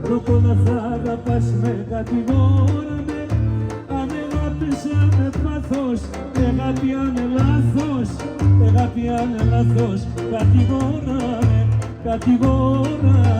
προπόλα θα αγαπάς με κατηγόραμε. Αν αγάπησα με πάθος, αγάπη αν λάθος, αγάπη αν λάθος, κατηγόραμε, κατηγόραμε.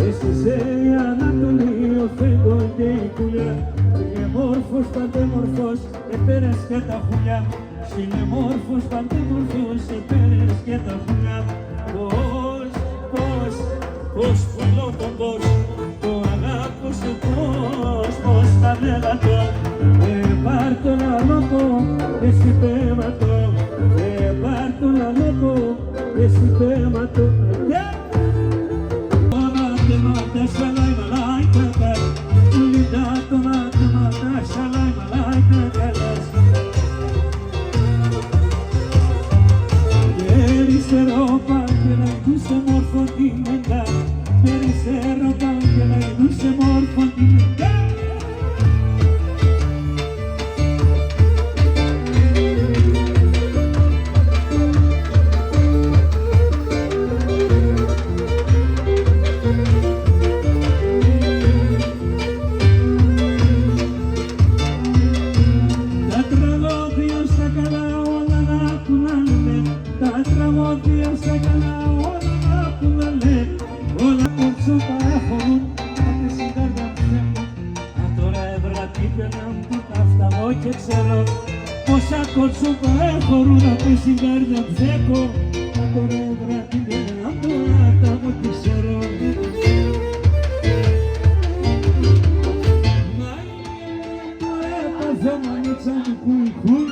Εσύ είσαι η Ανατολή, ο φέγγο και η πουλιά. Συνεμόρφος, παντέμορφος, επέρες και τα χουλιά. Συνεμόρφος, παντέμορφος, επέρες και τα χουλιά. Πώς πουλώ τον πώς, το αγάπω σε πώς τα λέγατο. Πάρ' το λαλόπο, εσύ πέματο. Πάρ' το λαλόπο, εσύ πέματο. Shalai malaika kal, ulida tomata shalai malaika kalas. Perise ropa que la induse morfotimenta, perise ropa que la induse morfotimenta. Και ξέρω πόσα κοτσούπα έχωρούν από την καρδιά ψέκω. Να τον έβρα την πένα από τα μου τι ξέρω. Μα το έπαθω μανίτσα μου χούι χούι.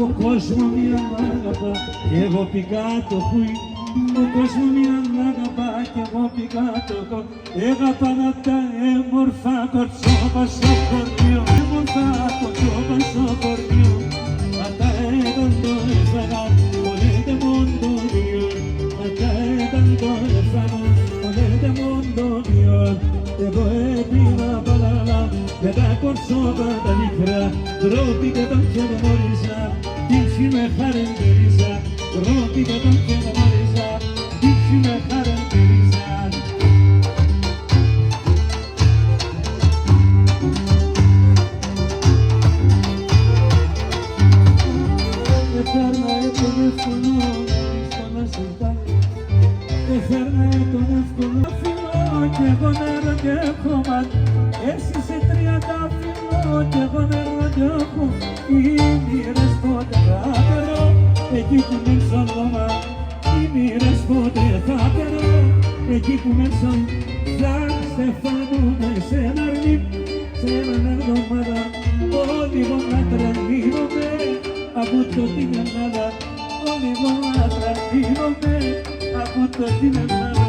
Ο κόσμο μία μ' αγαπά κι εγώ πηγά το χούι. Ο κόσμο μία μ' αγαπά κι εγώ πηγά το χούι. Έγαπα να τα έμορφα κορτσόπα στο χωριό. Έμορφα κορτσόπα στο χωριό. Μα τα έκανε το έφαγα πολέτε μόντο δύο. Μα τα έκανε το έφαγα πολέτε μόντο δύο. Εγώ έπινα παλαλά για τα κορτσόπα τα μικρά. Τρόπικα τον και δεν μόριζα, τύψη με χαρακτηρίζα. Τρόπικα τον και δεν μόριζα, τύψη με χαρακτηρίζα. Έφερνε τον εύκολο, στο να συζητάει. Έφερνε τον εύκολο φιλό κι εγώ νερό και χώμα. Εσύ σε 30 φιλό κι εγώ νερό και χώμα. Οι μοίρες πότε θα περώ, εκεί που με ξαλώμα. Οι μοίρες πότε θα περώ, εκεί που με ξαλώμα. Θα στεφάνομαι σε ένα αρνί, σε έναν εβδομάδα. Όλοι εγώ να τρελύνομαι από το την Ελλάδα. Όλοι εγώ να τρελύνομαι από το την Ελλάδα.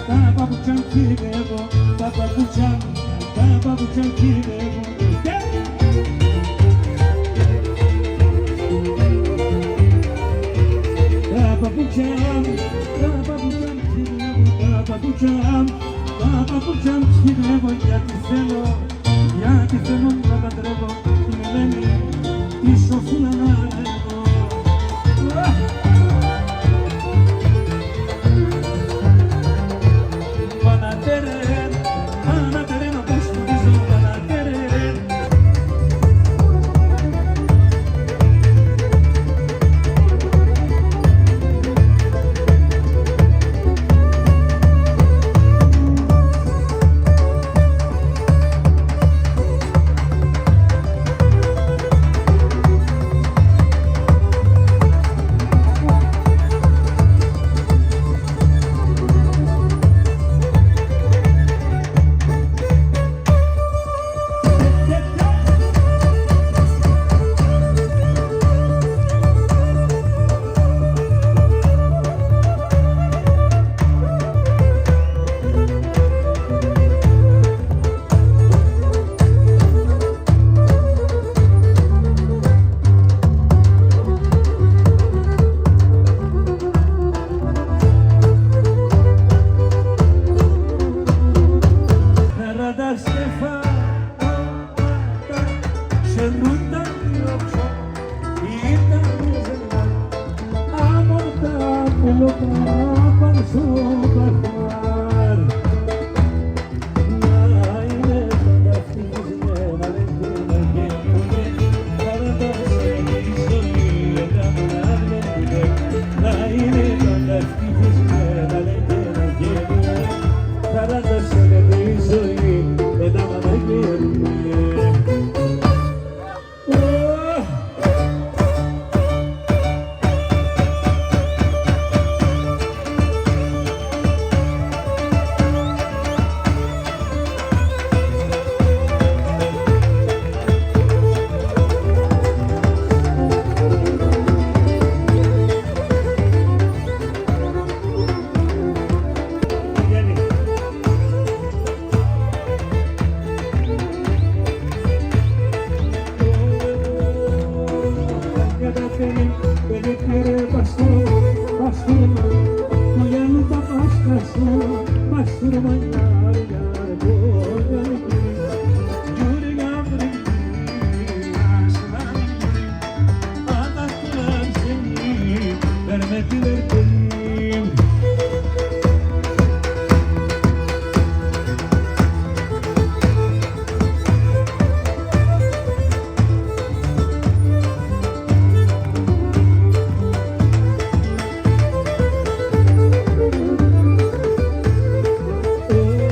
Τα παπούτσια κυνηγώ. Τα παπούτσια κυνηγώ γιατί θέλω να παντρεύω την Ελένη τη Σοφούλα.